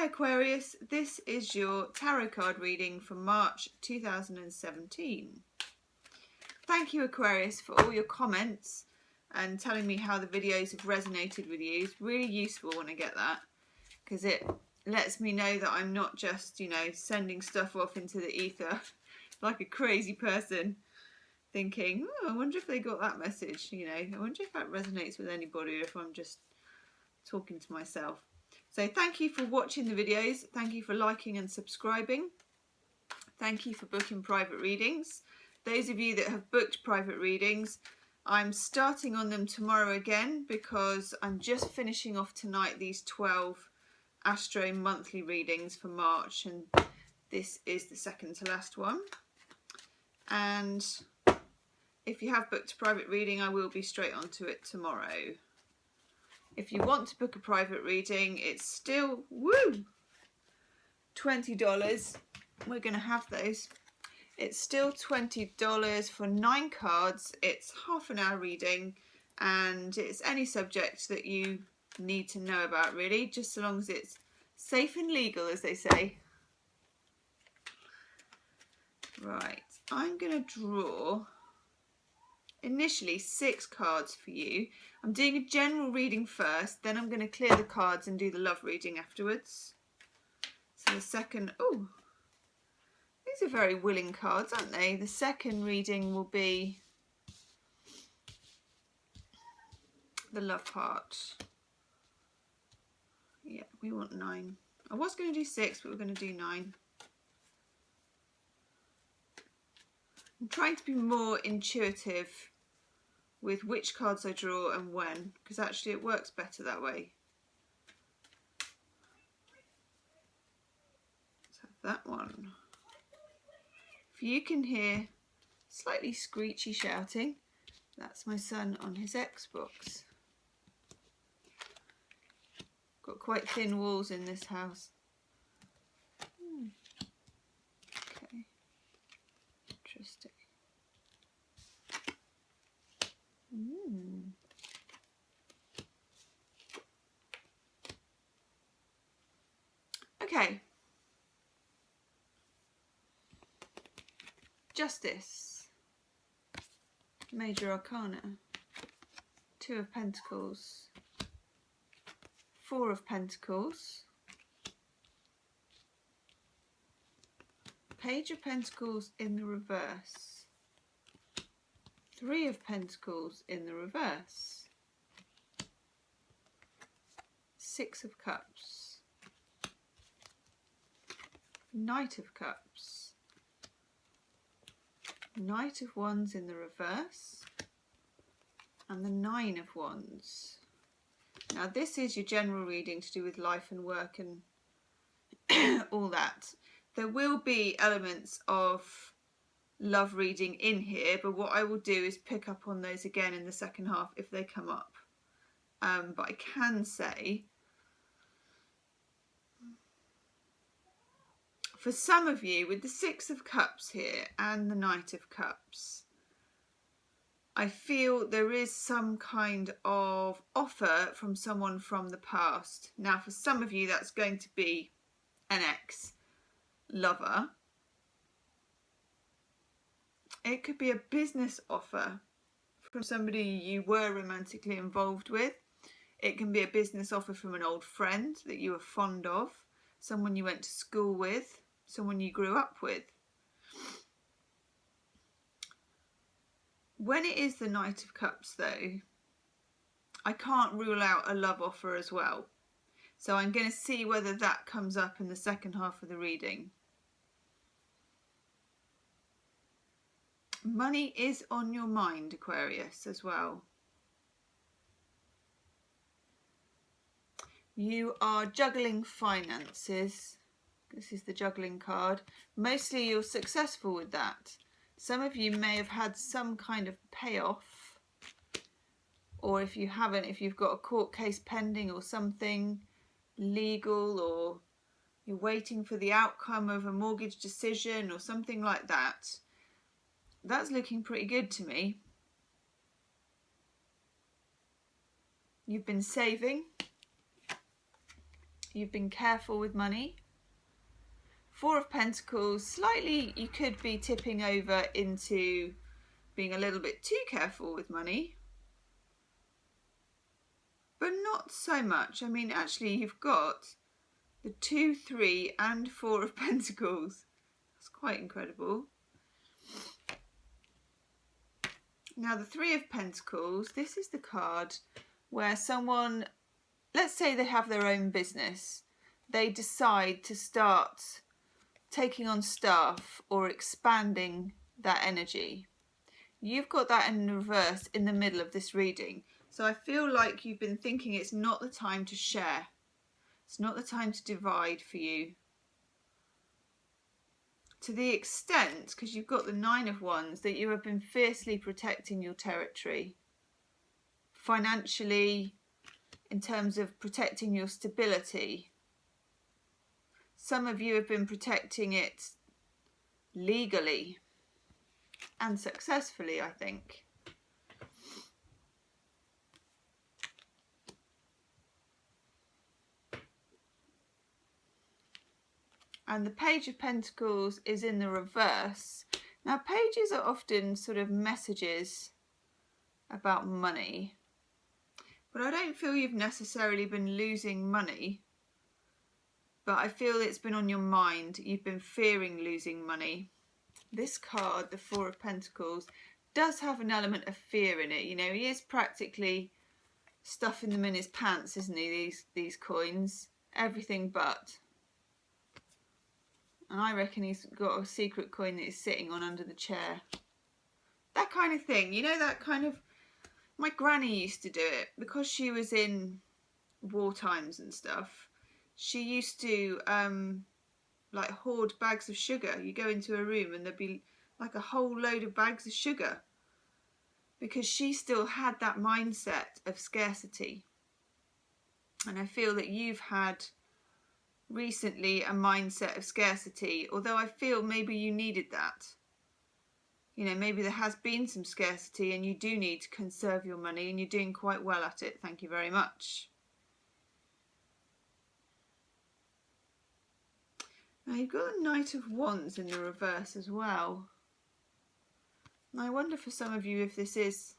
Hi Aquarius, this is your tarot card reading for March 2017. Thank you Aquarius for all your comments and telling me how the videos have resonated with you. It's really useful when I get that, because it lets me know that I'm not just, you know, sending stuff off into the ether like a crazy person thinking, oh, I wonder if they got that message, you know, I wonder if that resonates with anybody or if I'm just talking to myself. So thank you for watching the videos, thank you for liking and subscribing, thank you for booking private readings. Those of you that have booked private readings, I'm starting on them tomorrow again because I'm just finishing off tonight these 12 Astro monthly readings for March, and this is the second to last one. And if you have booked a private reading, I will be straight onto it tomorrow. If you want to book a private reading, it's still, $20. We're going to have those. It's still $20 for 9 cards. It's half an hour reading, and it's any subject that you need to know about, really, just so long as it's safe and legal, as they say. Right, I'm going to draw initially 6 cards for you. I'm doing a general reading first, then I'm going to clear the cards and do the love reading afterwards. So the second, oh, these are very willing cards, aren't they? The second reading will be the love part. Yeah, we want 9. I was going to do 6, but we're going to do 9. I'm trying to be more intuitive with which cards I draw and when, because actually it works better that way. Let's have that one. If you can hear slightly screechy shouting, that's my son on his Xbox. Got quite thin walls in this house. Okay, interesting. Okay. Justice. Major Arcana. 2 of Pentacles. 4 of Pentacles. Page of Pentacles in the reverse. 3 of Pentacles in the reverse. 6 of Cups. Knight of Cups. Knight of Wands in the reverse. And the 9 of Wands. Now this is your general reading to do with life and work and all that. There will be elements of love reading in here, but what I will do is pick up on those again in the second half if they come up. But I can say, for some of you, with the 6 of Cups here and the Knight of Cups, I feel there is some kind of offer from someone from the past. Now, for some of you, that's going to be an ex-lover. It could be a business offer from somebody you were romantically involved with. It can be a business offer from an old friend that you were fond of, someone you went to school with, someone you grew up with. When it is the Knight of Cups though, I can't rule out a love offer as well. So I'm going to see whether that comes up in the second half of the reading. Money is on your mind, Aquarius, as well. You are juggling finances. This is the juggling card. Mostly you're successful with that. Some of you may have had some kind of payoff, or if you haven't, if you've got a court case pending or something legal, or you're waiting for the outcome of a mortgage decision or something like that, that's looking pretty good to me. You've been saving. you've been careful with money. Four of Pentacles, slightly you could be tipping over into being a little bit too careful with money, but not so much. I mean, actually you've got the 2, 3 and 4 of Pentacles. That's quite incredible. Now the 3 of Pentacles, this is the card where someone, let's say they have their own business, they decide to start taking on staff or expanding that energy. You've got that in reverse in the middle of this reading. So I feel like you've been thinking it's not the time to share. It's not the time to divide for you. To the extent, because you've got the 9 of Wands, that you have been fiercely protecting your territory. Financially, in terms of protecting your stability. Some of you have been protecting it legally and successfully, I think. And the Page of Pentacles is in the reverse. Now, pages are often sort of messages about money, but I don't feel you've necessarily been losing money. But I feel it's been on your mind. You've been fearing losing money. This card, the 4 of Pentacles, does have an element of fear in it. You know, he is practically stuffing them in his pants, isn't he? These coins, everything but. And I reckon he's got a secret coin that he's sitting on under the chair. That kind of thing. You know, that kind of... My granny used to do it because she was in war times and stuff. She used to like hoard bags of sugar. You go into a room and there'd be like a whole load of bags of sugar, because she still had that mindset of scarcity. And I feel that you've had recently a mindset of scarcity, although I feel maybe you needed that. You know, maybe there has been some scarcity and you do need to conserve your money, and you're doing quite well at it. Thank you very much. Now you've got the Knight of Wands in the reverse as well. And I wonder for some of you if this is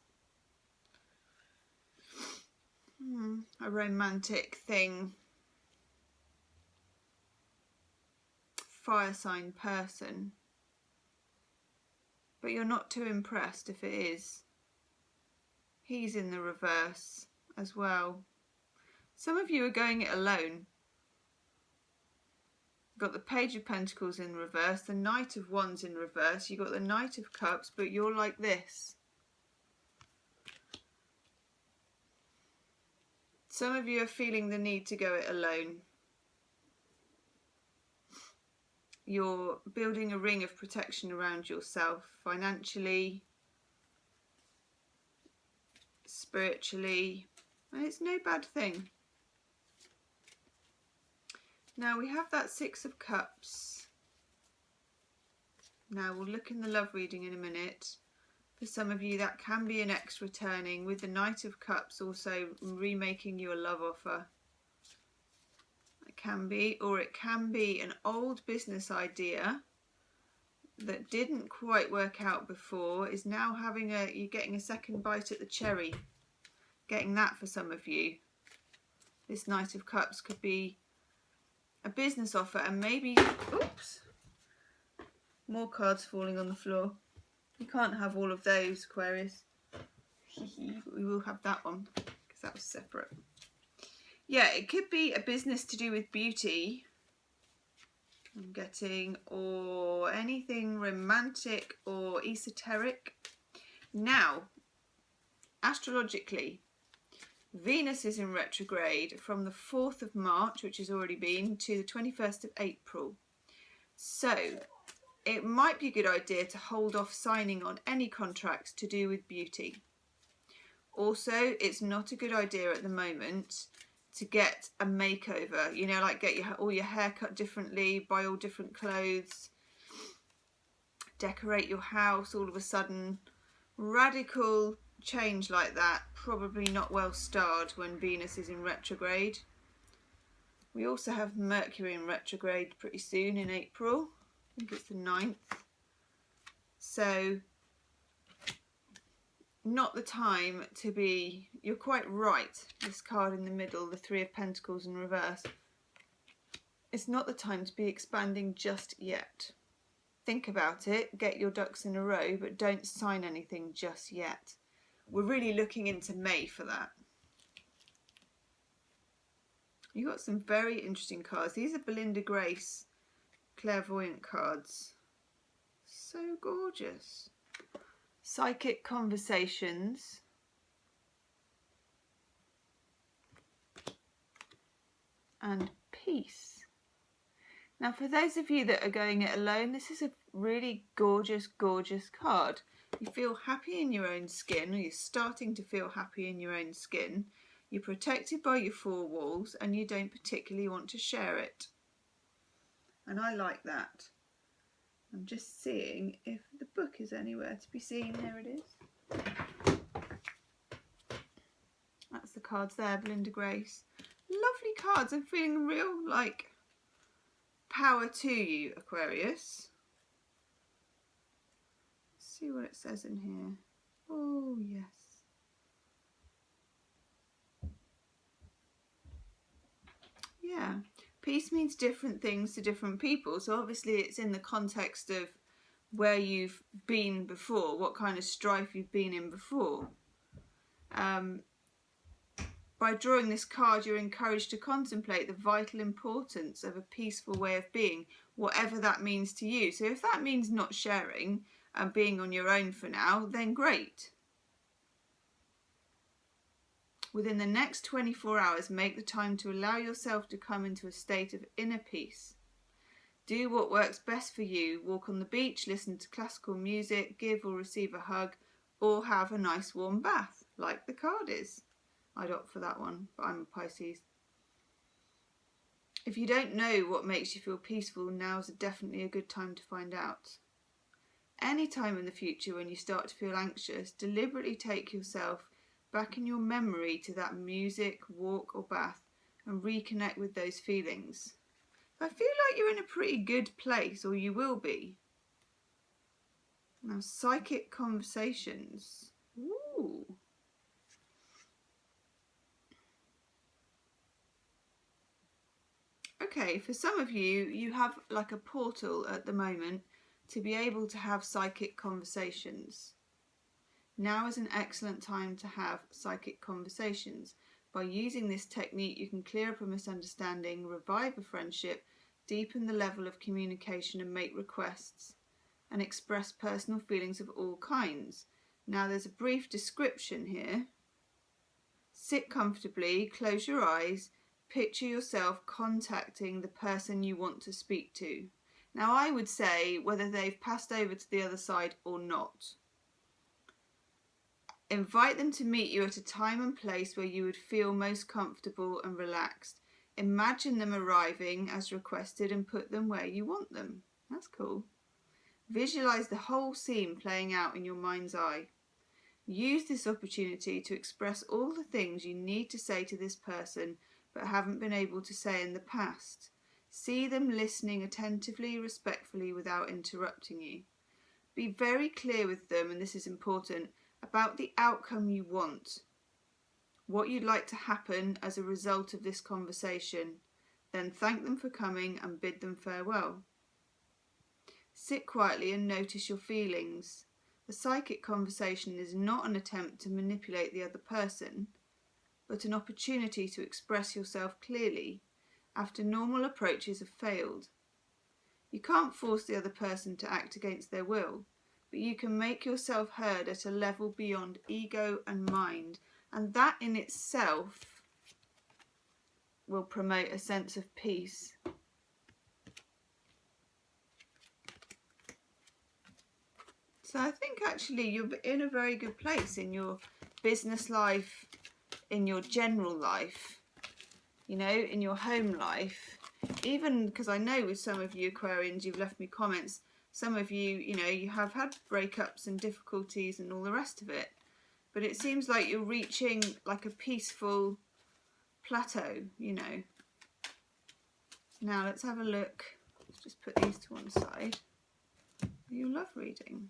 a romantic thing. Fire sign person. But you're not too impressed if it is. He's in the reverse as well. Some of you are going it alone. Got the Page of Pentacles in reverse, the Knight of Wands in reverse, you got the Knight of Cups, but you're like this. Some of you are feeling the need to go it alone. You're building a ring of protection around yourself, financially, spiritually, and it's no bad thing. Now we have that 6 of Cups. Now we'll look in the love reading in a minute. For some of you that can be an ex returning, with the Knight of Cups also remaking you a love offer. It can be, or it can be an old business idea that didn't quite work out before, is now having you're getting a second bite at the cherry. Getting that for some of you. This Knight of Cups could be a business offer, and maybe, oops, more cards falling on the floor. You can't have all of those, Aquarius. We will have that one because that was separate. Yeah, it could be a business to do with beauty, I'm getting, or anything romantic or esoteric. Now, astrologically, Venus is in retrograde from the 4th of March, which has already been, to the 21st of April. So it might be a good idea to hold off signing on any contracts to do with beauty. Also, it's not a good idea at the moment to get a makeover, you know, like get all your hair cut differently, buy all different clothes, decorate your house all of a sudden. Radical change like that, probably not well starred when Venus is in retrograde. We also have Mercury in retrograde pretty soon in April. I think it's the 9th. So not the time to be, you're quite right, this card in the middle, the 3 of Pentacles in reverse. It's not the time to be expanding just yet. Think about it, get your ducks in a row, but don't sign anything just yet. We're really looking into May for that. You got some very interesting cards. These are Belinda Grace clairvoyant cards. So gorgeous. Psychic conversations. And peace. Now for those of you that are going it alone, this is a really gorgeous, gorgeous card. You feel happy in your own skin, or you're starting to feel happy in your own skin. You're protected by your 4 walls and you don't particularly want to share it. And I like that. I'm just seeing if the book is anywhere to be seen. There it is. That's the cards there, Belinda Grace. Lovely cards. I'm feeling real, like, power to you, Aquarius. Let's see what it says in here. Oh, yes. Yeah. Peace means different things to different people, so obviously it's in the context of where you've been before, what kind of strife you've been in before. By drawing this card, you're encouraged to contemplate the vital importance of a peaceful way of being, whatever that means to you. So if that means not sharing and being on your own for now, then great. Within the next 24 hours, make the time to allow yourself to come into a state of inner peace. Do what works best for you. Walk on the beach, listen to classical music, give or receive a hug, or have a nice warm bath, like the card is. I'd opt for that one, but I'm a Pisces. If you don't know what makes you feel peaceful, now's definitely a good time to find out. Any time in the future when you start to feel anxious, deliberately take yourself back in your memory to that music, walk or bath and reconnect with those feelings. I feel like you're in a pretty good place, or you will be. Now, psychic conversations. Ooh. Okay, for some of you, you have like a portal at the moment to be able to have psychic conversations. Now is an excellent time to have psychic conversations. By using this technique, you can clear up a misunderstanding, revive a friendship, deepen the level of communication and make requests, and express personal feelings of all kinds. Now there's a brief description here. Sit comfortably, close your eyes, picture yourself contacting the person you want to speak to. Now I would say whether they've passed over to the other side or not. Invite them to meet you at a time and place where you would feel most comfortable and relaxed. Imagine them arriving as requested and put them where you want them. That's cool. Visualize the whole scene playing out in your mind's eye. Use this opportunity to express all the things you need to say to this person but haven't been able to say in the past. See them listening attentively, respectfully, without interrupting you. Be very clear with them, and this is important, about the outcome you want, what you'd like to happen as a result of this conversation. Then thank them for coming and bid them farewell. Sit quietly and notice your feelings. A psychic conversation is not an attempt to manipulate the other person, but an opportunity to express yourself clearly after normal approaches have failed. You can't force the other person to act against their will, but you can make yourself heard at a level beyond ego and mind, and that in itself will promote a sense of peace. So I think actually you're in a very good place in your business life, in your general life, you know, in your home life. Even because I know with some of you Aquarians, you've left me comments, some of you, you know, you have had breakups and difficulties and all the rest of it. But it seems like you're reaching like a peaceful plateau, you know. Now let's have a look. Let's just put these to one side. Your love reading.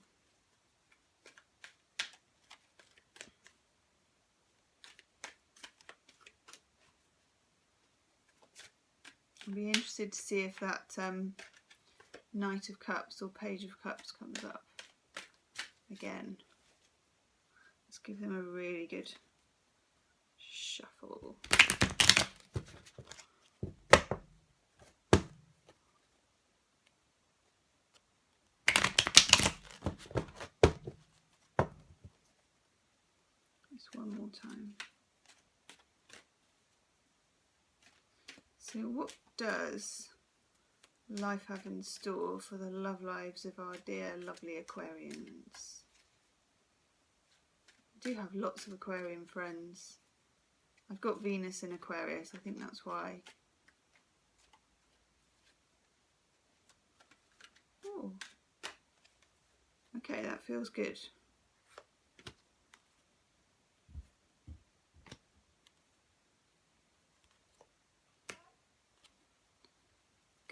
I'll be interested to see if that Knight of Cups or Page of Cups comes up again. Let's give them a really good shuffle. Just one more time. So what does life have in store for the love lives of our dear lovely Aquarians? I do have lots of Aquarian friends. I've got Venus in Aquarius, I think that's why. Oh, okay, that feels good.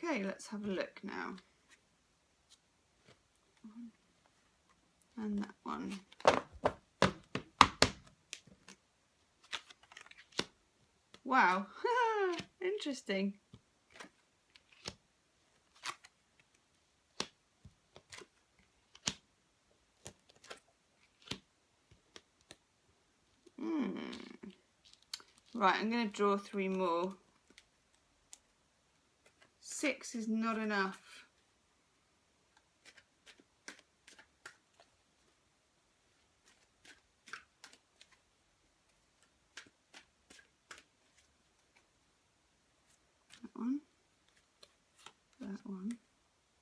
Okay, let's have a look now. And that one. Wow, interesting. Right, I'm going to draw 3 more. 6 is not enough. That one. That one.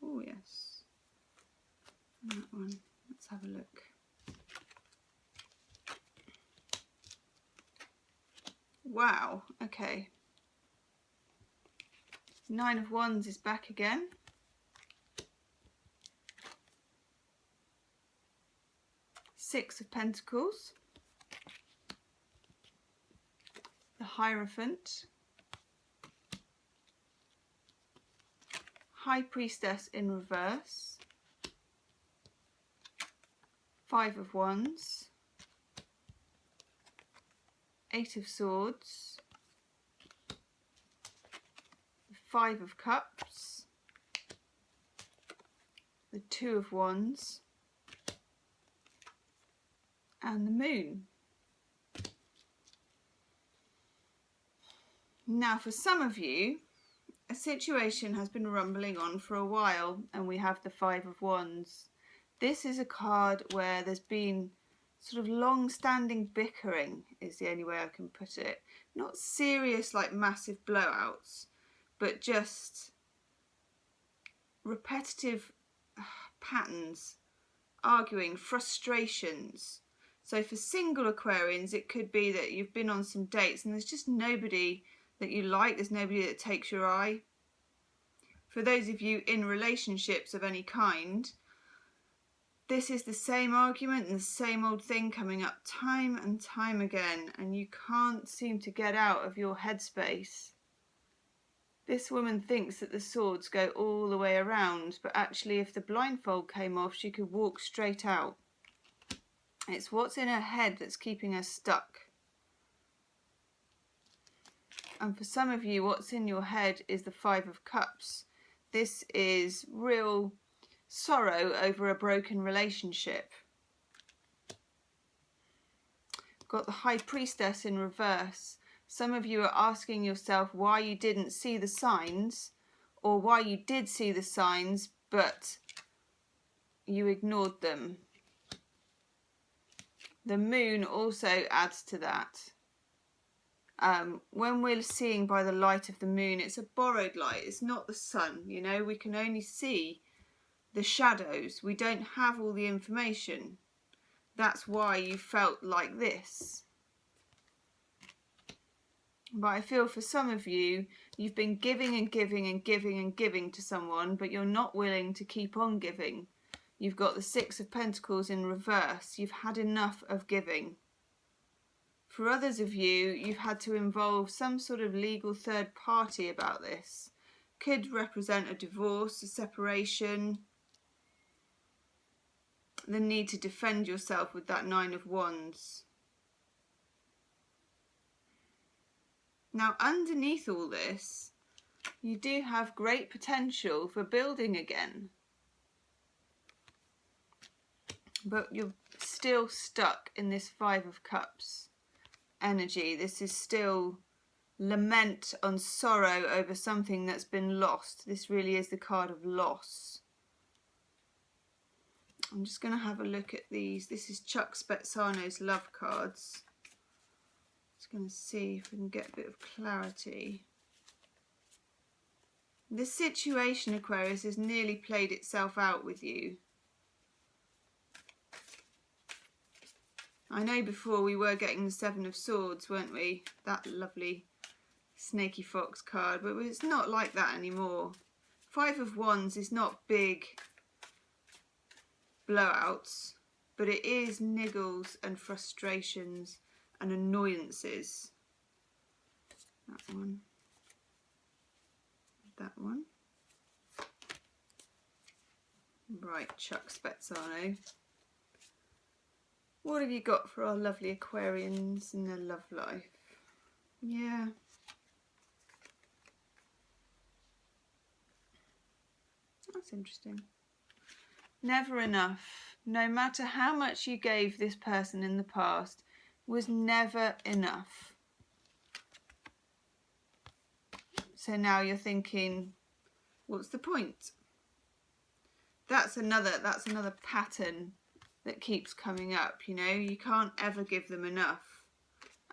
Oh yes. And that one. Let's have a look. Wow, okay. 9 of Wands is back again. Six of Pentacles. The Hierophant. High Priestess in reverse. 5 of Wands. 8 of Swords. 5 of Cups. The 2 of Wands. And the Moon. Now for some of you, a situation has been rumbling on for a while and we have the 5 of Wands. This is a card where there's been sort of long-standing bickering, is the only way I can put it. Not serious like massive blowouts, but just repetitive patterns, arguing, frustrations. So for single Aquarians, it could be that you've been on some dates and there's just nobody that you like, there's nobody that takes your eye. For those of you in relationships of any kind, this is the same argument and the same old thing coming up time and time again, and you can't seem to get out of your headspace. This woman thinks that the swords go all the way around, but actually if the blindfold came off, she could walk straight out. It's what's in her head that's keeping her stuck. And for some of you, what's in your head is the 5 of Cups. This is real sorrow over a broken relationship. Got the High Priestess in reverse. Some of you are asking yourself why you didn't see the signs, or why you did see the signs but you ignored them. The Moon also adds to that. When we're seeing by the light of the moon, it's a borrowed light, it's not the sun, you know, we can only see the shadows, we don't have all the information. That's why you felt like this. But I feel for some of you, you've been giving and giving and giving and giving to someone, but you're not willing to keep on giving. You've got the 6 of Pentacles in reverse, you've had enough of giving. For others of you, you've had to involve some sort of legal third party about this. Could represent a divorce, a separation, the need to defend yourself with that Nine of Wands. Now, underneath all this, you do have great potential for building again. But you're still stuck in this Five of Cups energy. This is still lament and sorrow over something that's been lost. This really is the card of loss. I'm just going to have a look at these. This is Chuck Spezzano's love cards. Just going to see if we can get a bit of clarity. This situation, Aquarius, has nearly played itself out with you. I know before we were getting the Seven of Swords, weren't we? That lovely snaky fox card, but it's not like that anymore. Five of Wands is not big blowouts, but it is niggles and frustrations and annoyances. That one. That one. Right, Chuck Spezzano. What have you got for our lovely Aquarians in their love life? Yeah. That's interesting. Never enough. No matter how much you gave this person in the past, was never enough. So now you're thinking, what's the point? That's another pattern that keeps coming up, you know. You can't ever give them enough.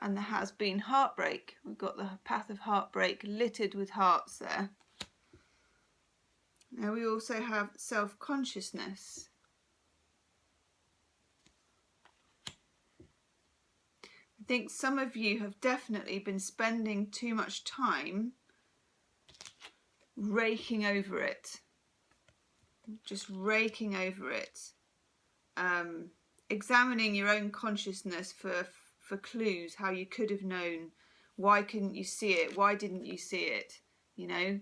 And there has been heartbreak. We've got the path of heartbreak littered with hearts there. Now we also have self-consciousness. I think some of you have definitely been spending too much time raking over it. Just raking over it. Examining your own consciousness for clues, how you could have known. Why couldn't you see it? Why didn't you see it? You know?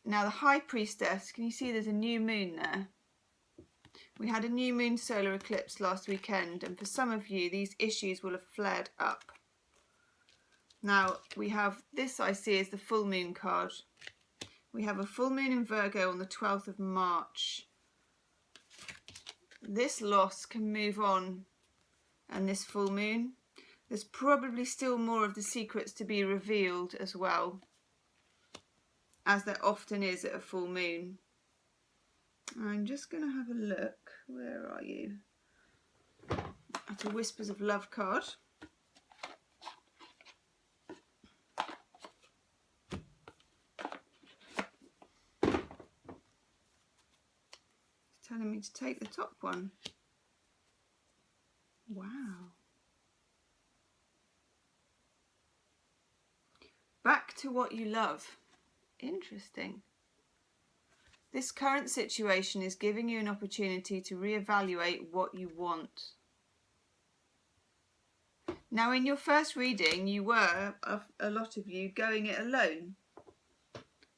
Now the High Priestess, can you see there's a new moon there? We had a new moon solar eclipse last weekend, and for some of you these issues will have flared up. Now we have this, I see, as the full moon card. We have a full moon in Virgo on the 12th of March. This loss can move on, and this full moon, there's probably still more of the secrets to be revealed as well, as there often is at a full moon. I'm just going to have a look. Where are you? At a Whispers of Love card. It's telling me to take the top one. Wow. Back to what you love. Interesting. This current situation is giving you an opportunity to reevaluate what you want. Now, in your first reading, you were, a lot of you, going it alone.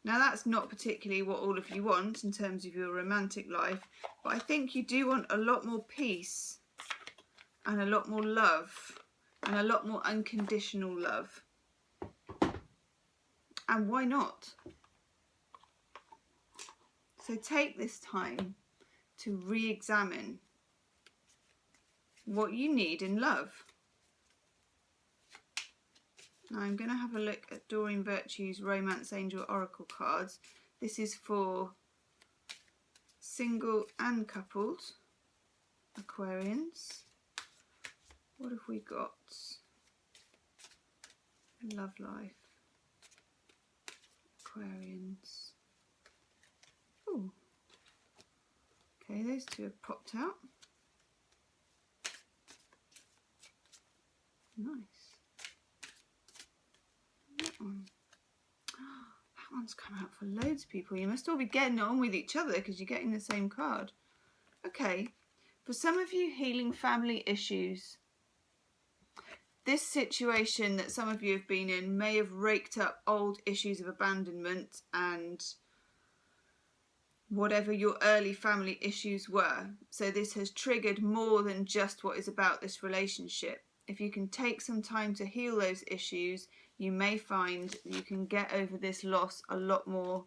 Now, that's not particularly what all of you want in terms of your romantic life, but I think you do want a lot more peace and a lot more love and a lot more unconditional love. And why not? So take this time to re-examine what you need in love. Now I'm going to have a look at Doreen Virtue's Romance Angel Oracle cards. This is for single and coupled Aquarians. What have we got? Love life. Aquarians. Ooh. Okay, those two have popped out. Nice. That one. That one's come out for loads of people. You must all be getting on with each other because you're getting the same card. Okay. For some of you, healing family issues. this situation that some of you have been in may have raked up old issues of abandonment and whatever your early family issues were. So this has triggered more than just what is about this relationship. If you can take some time to heal those issues, you may find you can get over this loss a lot more,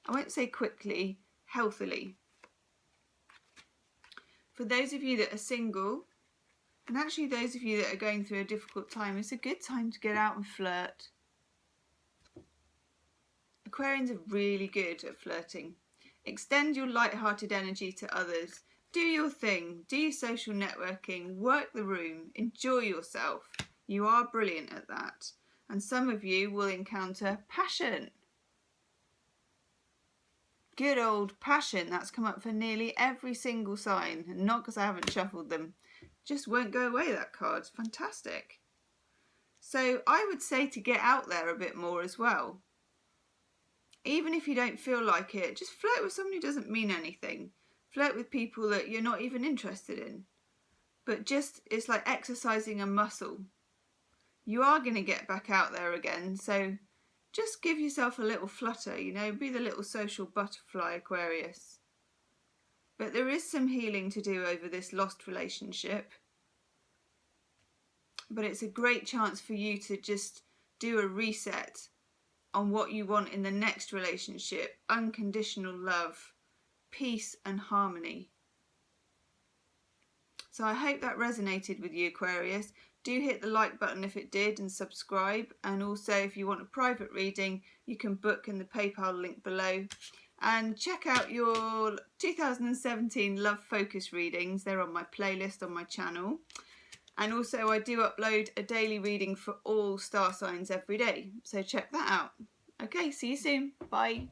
I won't say quickly, healthily. For those of you that are single, and actually those of you that are going through a difficult time, it's a good time to get out and flirt. Aquarians are really good at flirting. Extend your light-hearted energy to others. Do your thing. Do your social networking. Work the room. Enjoy yourself. You are brilliant at that. And some of you will encounter passion. Good old passion. That's come up for nearly every single sign. And not because I haven't shuffled them. Just won't go away, that card. Fantastic. So I would say to get out there a bit more as well. Even if you don't feel like it, just flirt with someone who doesn't mean anything. Flirt with people that you're not even interested in. But just, it's like exercising a muscle. You are going to get back out there again, so just give yourself a little flutter, you know, be the little social butterfly, Aquarius. But there is some healing to do over this lost relationship. But it's a great chance for you to just do a reset on what you want in the next relationship. Unconditional love, peace and harmony. So I hope that resonated with you, Aquarius. Do hit the like button if it did and subscribe. And also if you want a private reading, you can book in the PayPal link below. And check out your 2017 Love Focus readings. They're on my playlist on my channel. And also I do upload a daily reading for all star signs every day. So check that out. Okay, see you soon. Bye.